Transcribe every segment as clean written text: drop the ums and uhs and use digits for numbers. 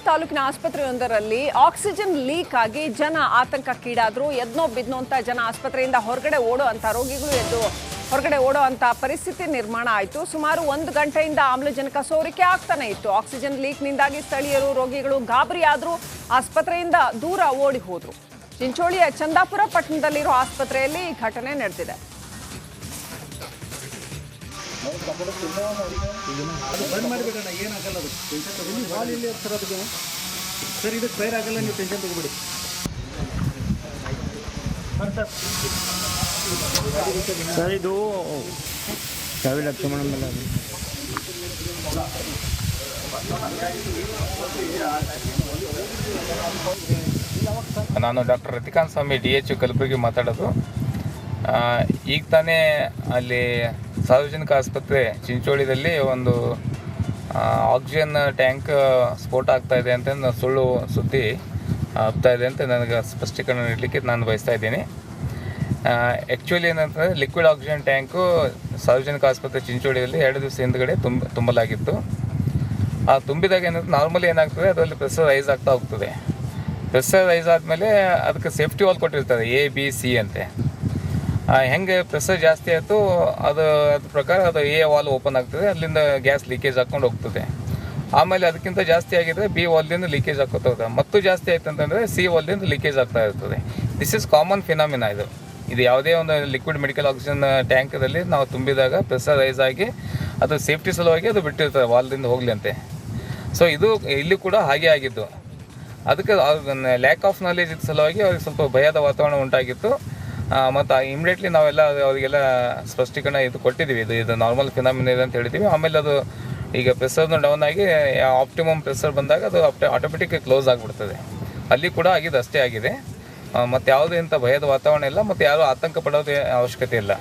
ತಾಲೂಕಿನ ಆಸ್ಪತ್ರೆಯೊಂದರಲ್ಲಿ oxygen leak ಆಗಿ ಜನ ಆತಂಕಕ್ಕೀಡಾದ್ರು. ಎದ್ನೋ ಬಿದ್ನೋ ಅಂತ ಜನ ಆಸ್ಪತ್ರೆಯಿಂದ ಹೊರಗಡೆ ಓಡೋ ಅಂತ ರೋಗಿಗಳು ಎದ್ದು ಹೊರಗಡೆ ಓಡೋ ಅಂತ ಪರಿಸ್ಥಿತಿ ನಿರ್ಮಾಣ ಆಯಿತು. ಸುಮಾರು 1 ಗಂಟೆಯಿಂದ ಆಮ್ಲಜನಕ ಸೋರಿಕೆ ಆಗ್ತಾನೆ ಇತ್ತು. ಆಕ್ಸಿಜನ್ ಲೀಕ್ನಿಂದಾಗಿ ಸ್ಥಳೀಯರು ರೋಗಿಗಳು ಗಾಬರಿ ಆದ್ರು, ಆಸ್ಪತ್ರೆಯಿಂದ ದೂರ ಓಡಿ ಹೋದ್ರು. ಚಿಂಚೋಳಿಯ ಚಂದಾಪುರ ಪಟ್ಟಣದಲ್ಲಿರೋ ಆಸ್ಪತ್ರೆಯಲ್ಲಿ ಈ ಘಟನೆ ನಡೆದಿದೆ. ಸರ್ ಇದು ಲಕ್ಷ್ಮಣ ನಾನು ಡಾಕ್ಟರ್ ರತಿಕಾಂತ್ ಸ್ವಾಮಿ DH ಕಲಬುರಗಿ ಮಾತಾಡೋದು. ಈಗ ತಾನೇ ಅಲ್ಲಿ ಸಾರ್ವಜನಿಕ ಆಸ್ಪತ್ರೆ ಚಿಂಚೋಳಿದಲ್ಲಿ ಒಂದು ಆಕ್ಸಿಜನ್ ಟ್ಯಾಂಕ್ ಸ್ಫೋಟ ಆಗ್ತಾ ಇದೆ ಅಂತ ಸುಳ್ಳು ಸುದ್ದಿ ಆಗ್ತಾ ಇದೆ ಅಂತ ನನಗೆ ಸ್ಪಷ್ಟೀಕರಣ ನೀಡಲಿಕ್ಕೆ ನಾನು ಬಯಸ್ತಾ ಇದ್ದೀನಿ. ಆ್ಯಕ್ಚುಲಿ ಏನಂತಂದರೆ ಲಿಕ್ವಿಡ್ ಆಕ್ಸಿಜನ್ ಟ್ಯಾಂಕು ಸಾರ್ವಜನಿಕ ಆಸ್ಪತ್ರೆ ಚಿಂಚೋಳಿಯಲ್ಲಿ 2 ದಿವಸ ಹಿಂದ್ಗಡೆ ತುಂಬಲಾಗಿತ್ತು. ಆ ತುಂಬಿದಾಗ ಏನಂದ್ರೆ ನಾರ್ಮಲಿ ಏನಾಗ್ತದೆ, ಅದರಲ್ಲಿ ಪ್ರೆಷರ್ ರೈಸ್ ಆಗ್ತಾ ಹೋಗ್ತದೆ. ಪ್ರೆಷರ್ ರೈಸ್ ಆದಮೇಲೆ ಅದಕ್ಕೆ ಸೇಫ್ಟಿ ವಾಲ್ ಕೊಟ್ಟಿರ್ತಾರೆ A-B-C ಅಂತೆ. ಹೆಂಗೆ ಪ್ರೆಷರ್ ಜಾಸ್ತಿ ಆಯಿತು ಅದ್ರ ಪ್ರಕಾರ ಅದು A ವಾಲ್ ಓಪನ್ ಆಗ್ತದೆ, ಅಲ್ಲಿಂದ ಗ್ಯಾಸ್ ಲೀಕೇಜ್ ಹಾಕ್ಕೊಂಡು ಹೋಗ್ತದೆ. ಆಮೇಲೆ ಅದಕ್ಕಿಂತ ಜಾಸ್ತಿ ಆಗಿದ್ರೆ B ವಾಲ್ದಿಂದ ಲೀಕೇಜ್ ಹಾಕೋತಾ ಹೋಗ್ತದೆ. ಮತ್ತು ಜಾಸ್ತಿ ಆಯ್ತು ಅಂತಂದರೆ C ವಾಲ್ದಿಂದ ಲೀಕೇಜ್ ಆಗ್ತಾ ಇರ್ತದೆ. This is common phenomena. ಇದು ಯಾವುದೇ ಒಂದು ಲಿಕ್ವಿಡ್ ಮೆಡಿಕಲ್ ಆಕ್ಸಿಜನ್ ಟ್ಯಾಂಕಲ್ಲಿ ನಾವು ತುಂಬಿದಾಗ ಪ್ರೆಷರ್ ರೈಸ್ ಆಗಿ ಅದು ಸೇಫ್ಟಿ ಸಲುವಾಗಿ ಅದು ಬಿಟ್ಟಿರ್ತಾರೆ ವಾಲ್ದಿಂದ ಹೋಗಲಿ ಅಂತೆ. ಸೊ ಇದು ಇಲ್ಲಿ ಕೂಡ ಹಾಗೆ ಆಗಿದ್ದು. ಅದಕ್ಕೆ ಲ್ಯಾಕ್ ಆಫ್ ನಾಲೆಜ್ ಇದ್ದ ಸಲುವಾಗಿ ಅವ್ರಿಗೆ ಸ್ವಲ್ಪ ಭಯದ ವಾತಾವರಣ ಉಂಟಾಗಿತ್ತು. ಮತ್ತು ಇಮಿಡಿಯೇಟ್ಲಿ ನಾವೆಲ್ಲ ಅವರಿಗೆಲ್ಲ ಸ್ಪಷ್ಟೀಕರಣ ಕೊಟ್ಟಿದ್ದೀವಿ, ಇದು ನಾರ್ಮಲ್ ಫಿನಾಮಿನ ಇದೆ ಅಂತ ಹೇಳಿದ್ದೀವಿ. ಆಮೇಲೆ ಅದು ಈಗ ಪ್ರೆಷರ್ನು ಡೌನ್ ಆಗಿ ಆಪ್ಟಿಮಮ್ ಪ್ರೆಷರ್ ಬಂದಾಗ ಅದು ಆಟೋಮೆಟಿಕ್ ಕ್ಲೋಸ್ ಆಗಿಬಿಡ್ತದೆ. ಅಲ್ಲಿ ಕೂಡ ಆಗಿದ್ದು ಅಷ್ಟೇ ಆಗಿದೆ. ಮತ್ತು ಯಾವುದೇ ಇಂಥ ಭಯದ ವಾತಾವರಣ ಇಲ್ಲ, ಮತ್ತು ಯಾರೂ ಆತಂಕ ಪಡೋದು ಅವಶ್ಯಕತೆ ಇಲ್ಲ.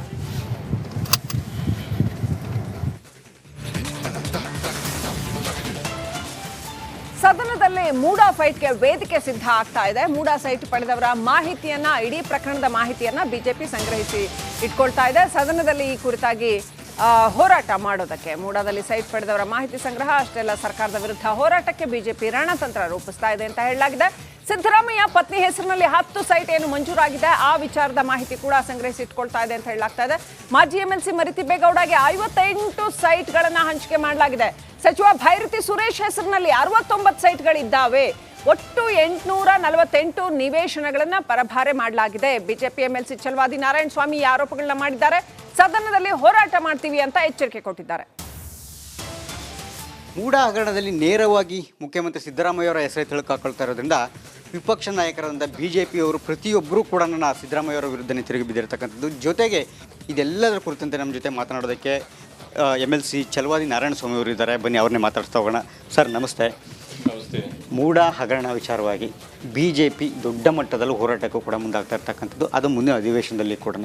ಸದನದಲ್ಲಿ ಮೂಡಾ ಫೈಟ್ಗೆ ವೇದಿಕೆ ಸಿದ್ಧ ಆಗ್ತಾ ಇದೆ. ಮೂಡಾ ಸೈಟ್ ಪಡೆದವರ ಮಾಹಿತಿಯನ್ನ, ಇಡೀ ಪ್ರಕರಣದ ಮಾಹಿತಿಯನ್ನ ಬಿಜೆಪಿ ಸಂಗ್ರಹಿಸಿ ಇಟ್ಕೊಳ್ತಾ ಇದೆ. ಸದನದಲ್ಲಿ ಈ ಕುರಿತಾಗಿ ಹೋರಾಟ ಮಾಡೋದಕ್ಕೆ ಮೂಡಾದಲ್ಲಿ ಸೈಟ್ ಪಡೆದವರ ಮಾಹಿತಿ ಸಂಗ್ರಹ ಅಷ್ಟೇ ಅಲ್ಲ, ಸರ್ಕಾರದ ವಿರುದ್ಧ ಹೋರಾಟಕ್ಕೆ ಬಿಜೆಪಿ ರಣತಂತ್ರ ರೂಪಿಸ್ತಾ ಇದೆ ಅಂತ ಹೇಳಲಾಗಿದೆ. ಸಿದ್ದರಾಮಯ್ಯ ಪತ್ನಿ ಹೆಸರಿನಲ್ಲಿ 10 ಸೈಟ್ ಏನು ಮಂಜೂರಾಗಿದೆ ಆ ವಿಚಾರದ ಮಾಹಿತಿ ಕೂಡ ಸಂಗ್ರಹಿಸಿ ಇಟ್ಕೊಳ್ತಾ ಇದೆ ಅಂತ ಹೇಳಲಾಗ್ತಾ ಇದೆ. ಮಾಜಿ MLC ಮರಿತಿಬ್ಬೇಗೌಡಗೆ 58 ಸೈಟ್ಗಳನ್ನು ಹಂಚಿಕೆ ಮಾಡಲಾಗಿದೆ. ಸಚಿವ ಭೈರತಿ ಸುರೇಶ್ ಹೆಸರಿನಲ್ಲಿ 69 ಸೈಟ್ಗಳಿದ್ದಾವೆ. ಒಟ್ಟು 848 ನಿವೇಶನಗಳನ್ನು ಪರಭಾರೆ ಮಾಡಲಾಗಿದೆ. ಬಿಜೆಪಿ MLC ಛಲವಾದಿ ನಾರಾಯಣ ಸ್ವಾಮಿ ಈ ಆರೋಪಗಳನ್ನ ಮಾಡಿದ್ದಾರೆ. ಸದನದಲ್ಲಿ ಹೋರಾಟ ಮಾಡ್ತೀವಿ ಅಂತ ಎಚ್ಚರಿಕೆ ಕೊಟ್ಟಿದ್ದಾರೆ. ಮೂಡಾ ಹಗರಣದಲ್ಲಿ ನೇರವಾಗಿ ಮುಖ್ಯಮಂತ್ರಿ ಸಿದ್ದರಾಮಯ್ಯವರ ಹೆಸರೇ ತಿಳುಕಾಕೊಳ್ತಾ ಇರೋದ್ರಿಂದ ವಿಪಕ್ಷ ನಾಯಕರಾದಂಥ BJPಯವರು ಪ್ರತಿಯೊಬ್ಬರೂ ಕೂಡ ನನ್ನ ಸಿದ್ದರಾಮಯ್ಯವರ ವಿರುದ್ಧನೇ ತಿರುಗಿ ಬಿದ್ದಿರತಕ್ಕಂಥದ್ದು. ಜೊತೆಗೆ ಇದೆಲ್ಲದರ ಕುರಿತಂತೆ ನಮ್ಮ ಜೊತೆ ಮಾತನಾಡೋದಕ್ಕೆ MLC ಛಲವಾದಿ ನಾರಾಯಣ ಸ್ವಾಮಿ ಅವರು ಇದ್ದಾರೆ. ಬನ್ನಿ ಅವ್ರನ್ನೇ ಮಾತಾಡ್ತಾ ಹೋಗೋಣ. ಸರ್ ನಮಸ್ತೆ. ನಮಸ್ತೆ. ಮೂಡಾ ಹಗರಣ ವಿಚಾರವಾಗಿ BJP ದೊಡ್ಡ ಮಟ್ಟದಲ್ಲಿ ಹೋರಾಟಕ್ಕೂ ಕೂಡ ಮುಂದಾಗ್ತಾ ಇರ್ತಕ್ಕಂಥದ್ದು, ಅದು ಮುಂದಿನ ಅಧಿವೇಶನದಲ್ಲಿ ಕೂಡ